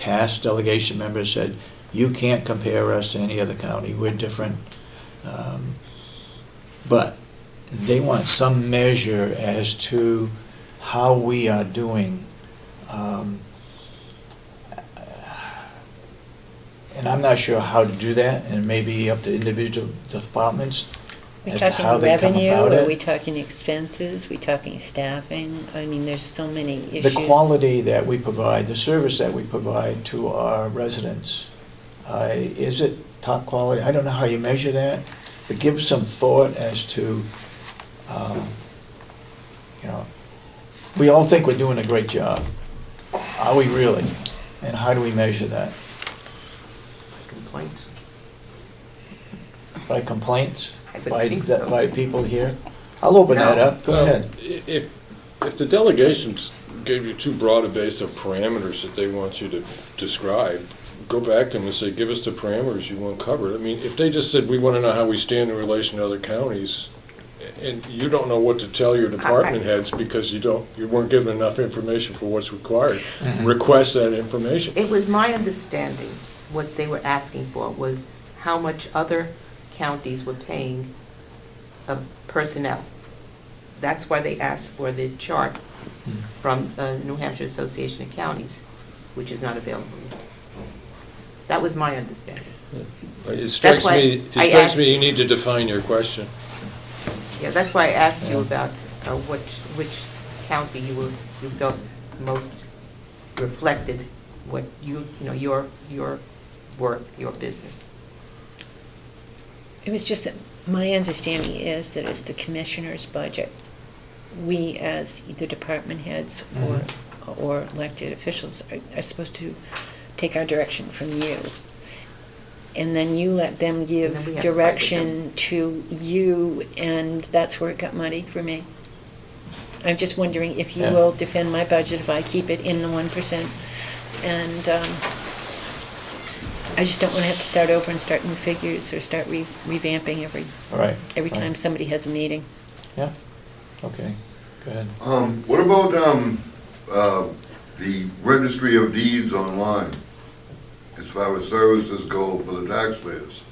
past delegation members said, you can't compare us to any other county, we're different. But they want some measure as to how we are doing. And I'm not sure how to do that, and it may be up to individual departments as to how they come about it. Are we talking revenue, are we talking expenses, are we talking staffing? I mean, there's so many issues. The quality that we provide, the service that we provide to our residents, is it top quality? I don't know how you measure that, but give some thought as to, we all think we're doing a great job. Are we really? And how do we measure that? Complaints. By complaints? I would think so. By people here? I'll open that up. Go ahead. If the delegations gave you too broad a base of parameters that they want you to describe, go back to them and say, give us the parameters you want covered. I mean, if they just said, we want to know how we stand in relation to other counties, and you don't know what to tell your department heads because you weren't given enough information for what's required, request that information. It was my understanding, what they were asking for was how much other counties were paying personnel. That's why they asked for the chart from New Hampshire Association of Counties, which is not available yet. That was my understanding. It strikes me you need to define your question. Yeah, that's why I asked you about which county you felt most reflected what your work, your business. It was just that my understanding is that it's the commissioner's budget. We, as either department heads or elected officials, are supposed to take our direction from you. And then you let them give direction to you, and that's where it got muddy for me. I'm just wondering if you will defend my budget if I keep it in the 1%. And I just don't want to have to start over and start new figures or start revamping every time somebody has a meeting. Yeah, okay, go ahead. What about the registry of deeds online, as far as services go for the taxpayers?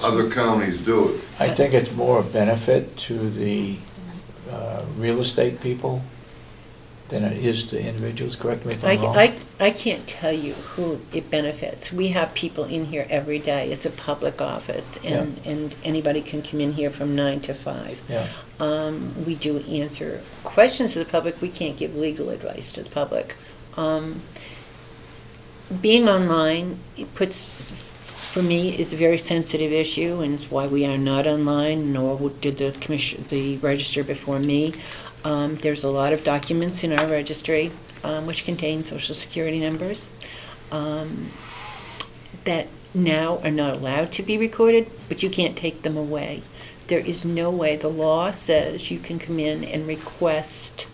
Other counties do it. I think it's more a benefit to the real estate people than it is to individuals. Correct me if I'm wrong. I can't tell you who it benefits. We have people in here every day. It's a public office, and anybody can come in here from 9 to 5. Yeah. We do answer questions to the public. We can't give legal advice to the public. Being online, for me, is a very sensitive issue, and it's why we are not online, nor did the register before me. There's a lot of documents in our registry which contain Social Security numbers that now are not allowed to be recorded, but you can't take them away. There is no way. The law says you can come in and request,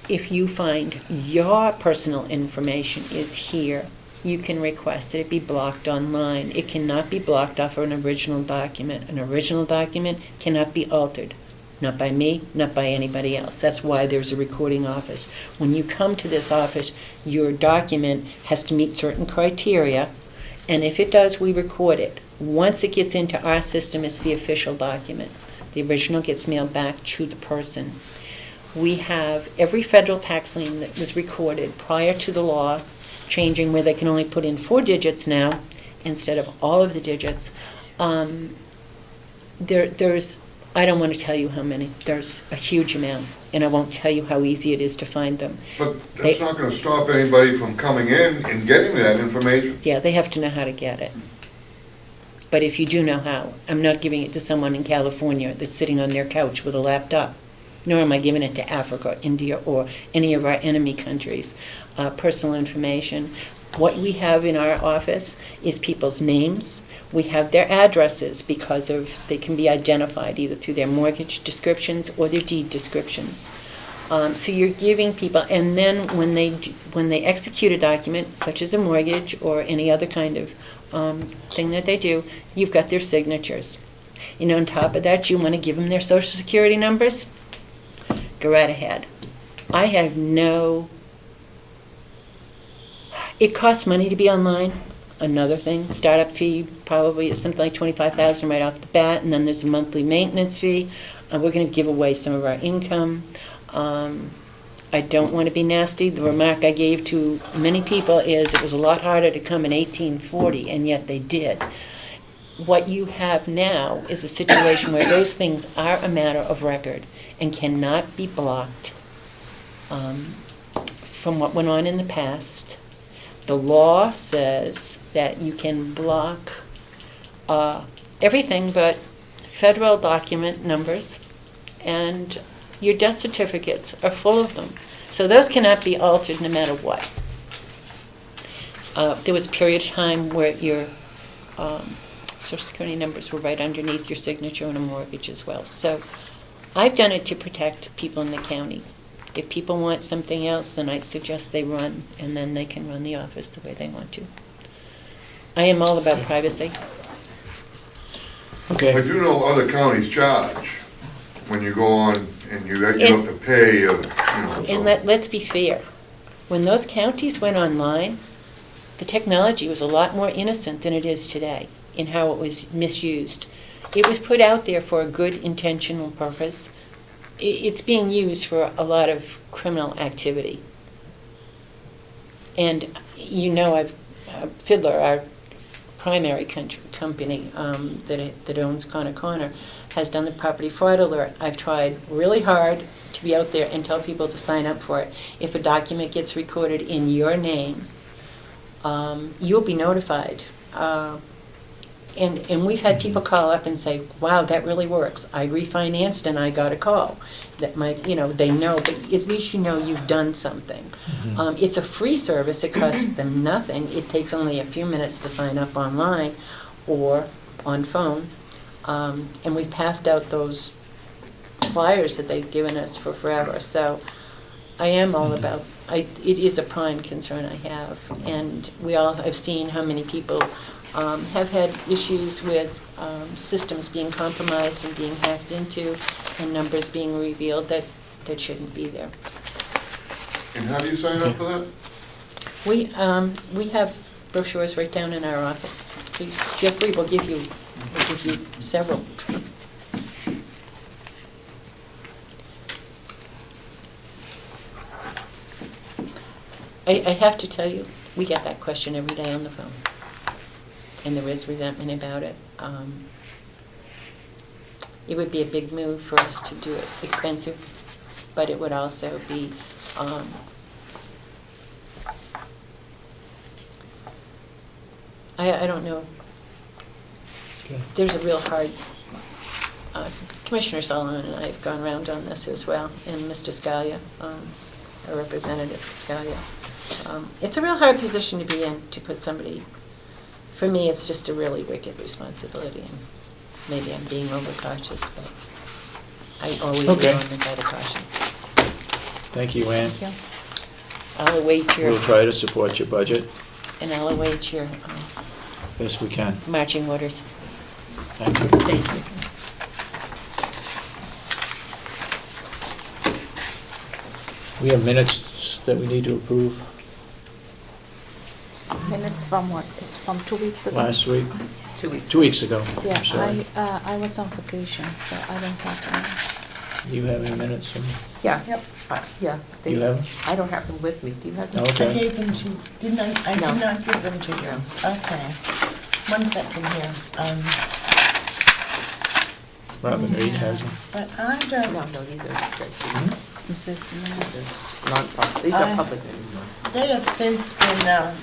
if you find your personal information is here, you can request that it be blocked online. It cannot be blocked off of an original document. An original document cannot be altered. Not by me, not by anybody else. That's why there's a recording office. When you come to this office, your document has to meet certain criteria, and if it does, we record it. Once it gets into our system, it's the official document. The original gets mailed back to the person. We have every federal tax lien that was recorded prior to the law changing, where they can only put in 4 digits now instead of all of the digits. There's I don't want to tell you how many. There's a huge amount, and I won't tell you how easy it is to find them. But that's not going to stop anybody from coming in and getting that information. Yeah, they have to know how to get it. But if you do know how, I'm not giving it to someone in California that's sitting on their couch with a laptop, nor am I giving it to Africa, India, or any of our enemy countries. Personal information. What we have in our office is people's names. We have their addresses because they can be identified either through their mortgage descriptions or their deed descriptions. So you're giving people, and then when they execute a document, such as a mortgage or any other kind of thing that they do, you've got their signatures. On top of that, you want to give them their Social Security numbers? Go right ahead. I have no It costs money to be online, another thing. Startup fee probably is something like $25,000 right off the bat, and then there's a monthly maintenance fee. We're going to give away some of our income. I don't want to be nasty. The remark I gave to many people is it was a lot harder to come in 1840, and yet they did. What you have now is a situation where those things are a matter of record and cannot be blocked from what went on in the past. The law says that you can block everything but federal document numbers, and your death certificates are full of them. So those cannot be altered no matter what. There was a period of time where your Social Security numbers were right underneath your signature on a mortgage as well. So I've done it to protect people in the county. If people want something else, then I suggest they run, and then they can run the office the way they want to. I am all about privacy. I Okay, do know other counties charge when you go on and you have to pay, so. And let's be fair. When those counties went online, the technology was a lot more innocent than it is today in how it was misused. It was put out there for a good intentional purpose. It's being used for a lot of criminal activity. And Fiddler, our primary company that owns Corner, has done the property fraud alert. I've tried really hard to be out there and tell people to sign up for it. If a document gets recorded in your name, you'll be notified. And we've had people call up and say, wow, that really works. I refinanced and I got a call. That might, they know, but at least you've done something. It's a free service. It costs them nothing. It takes only a few minutes to sign up online or on phone. And we've passed out those flyers that they've given us for forever. So I am all about, it is a prime concern I have. And I've seen how many people have had issues with systems being compromised and being hacked into, and numbers being revealed that shouldn't be there. And how do you sign up for that? We have brochures right down in our office. Please, Jeffrey will give you several. I have to tell you, we get that question every day on the phone. And there is resentment about it. It would be a big move for us to do it, expensive, but it would also be I don't know. okay. There's a real hard, Commissioner Solomon and I have gone around on this as well, and Mr. Scalia, our Representative Scalia. It's a real hard position to be in, to put somebody. For me, it's just a really wicked responsibility, and maybe I'm being overcautious, but I always Okay. err on the side of caution. Thank you, Ann. Thank you. I'll await your, We'll try to support your budget and I'll await your best we can. marching orders. Thank you. Thank you. We have minutes that we need to approve Minutes from what? Is from 2 weeks ago? last week, 2 weeks. 2 weeks ago. Yeah, I'm sorry. I was on vacation, so I don't have any. Do you have any minutes? Yeah. Yep. Yeah. they- You have them? I don't have them with me. Do you have them? Okay. I gave them to, didn't I? I No. did not give them to you. Okay. 1 second here. Robin Reed has them. But I No, don't, no, these are spreadsheets. Is this the minute? This is non-public. These are I- public meetings. they have since been,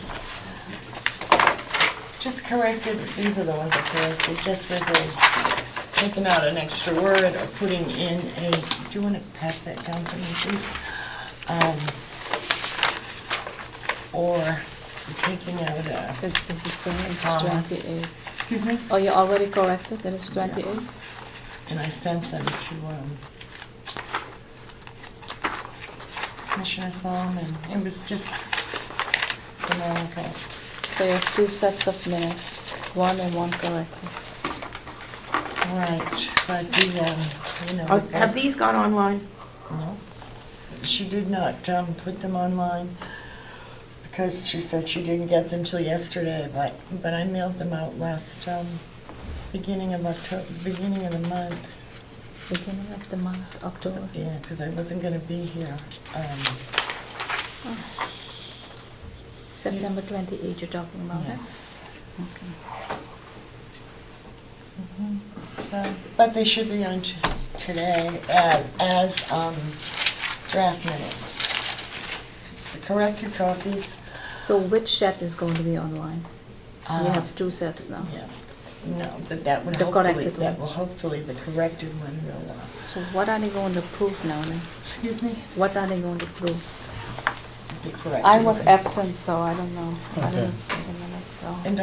just corrected, these are the ones that corrected, just with taking out an extra word or putting in a, do you want to pass that down to me, please? Or taking out a, It's the same, it's Comma. 28. excuse me? Oh, you already corrected, that is 28? Yes. And I sent them to, Commissioner Solomon. It was just grammatical. So you have 2 sets of minutes, 1 and 1 corrected. Right, but the, Have these gone online? No. She did not put them online because she said she didn't get them till yesterday, but I mailed them out last, beginning of October, beginning of the month. Beginning of the month, October. Yeah, because I wasn't gonna be here. September 28th you're talking about, right? Yes. Okay. Mhm. So, but they should be on today as draft minutes. The corrected copies. So which set is going to be online? You uh, have two sets now. Yeah, no, but that would The hopefully, corrected that one. will hopefully, the corrected one will, So what are they going to prove now then? excuse me, What are they going to prove? the corrected I was one. absent, so I don't know. I Okay. didn't see the minutes, so. And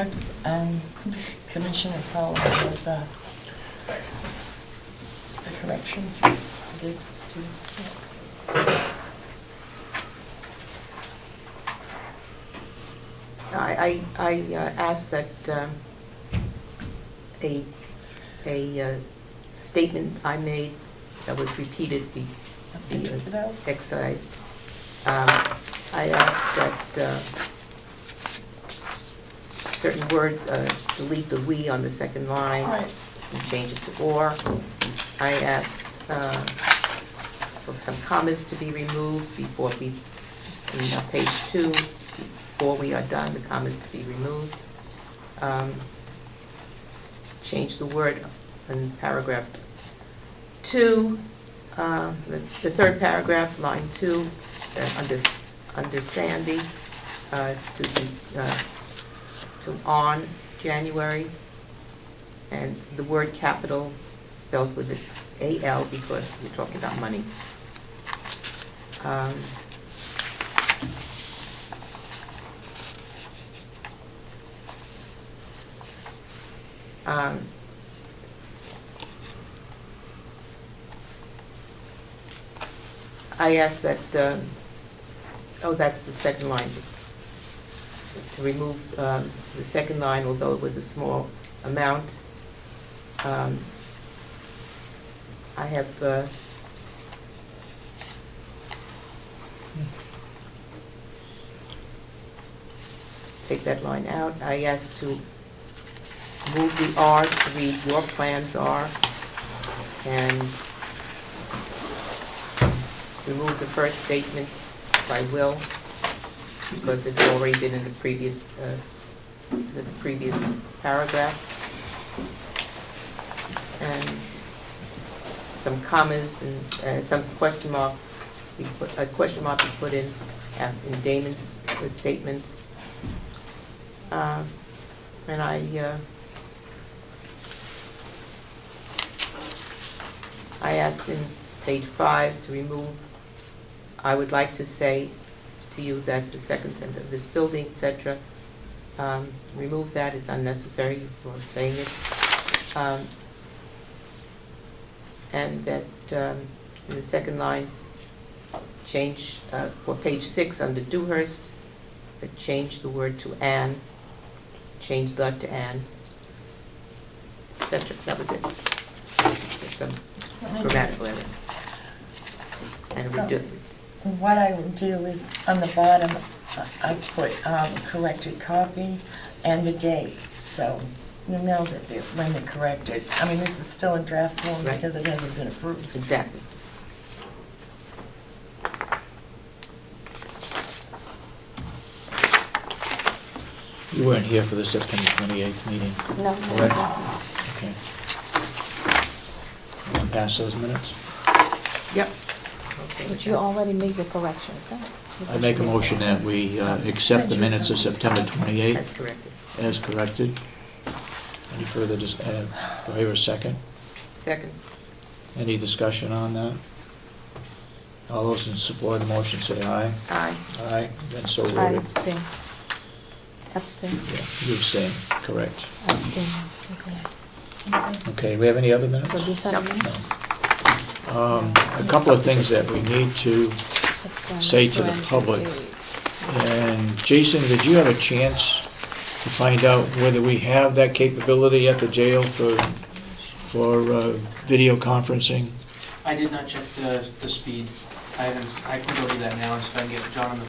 Commissioner Sullivan has, the corrections, I gave this to you. I asked that a statement I made that was repeated be Took it out. excised. I asked that certain words, delete the "we" on the second line Right. and change it to "or." I asked for some commas to be removed before we, in page 2, before we are done, the commas to be removed. Change the word in paragraph 2, the third paragraph, line 2, under Sandy, to on January, and the word capital spelled with an AL because we're talking about money. I asked that, that's the second line, to remove the second line, although it was a small amount. I have take that line out. I asked to move the R to read "your plans are," and remove the first statement by will, because it's already been in the previous paragraph. And some commas and some question marks. A question mark we put in Damon's statement. And I asked in page 5 to remove, "I would like to say to you that the second sentence of this building," etc. Remove that, it's unnecessary, for saying it. And that in the second line, change, for page 6 under Dewhurst, change the word to "an," change "the" to "an," etc. That was it. There's some grammatical errors. And So- redo. What I will do is, on the bottom, I put corrected copy and the date, so you know that when they're corrected. I mean, this is still in draft form Right. because it hasn't been approved. Exactly. You weren't here for the September 28th meeting, No, correct? Okay. You want to pass those minutes? Yep. Okay. but you already made the corrections, huh? I make a motion that we accept the minutes of September That's 28th corrected. as corrected. Any further, do I hear a second? Second. Any discussion on that? All those in support of the motion say aye. Aye. Aye, then so I voted. abstain. Abstain. Yeah, you abstain, correct. Abstain, okay. Okay, we have any other minutes? So these are the No. minutes? A couple of things that we need to September say to the public. 28th. And Jason, did you have a chance to find out whether we have that capability at the jail for video conferencing? I did not check the speed. I can go do that now, so I can get John on the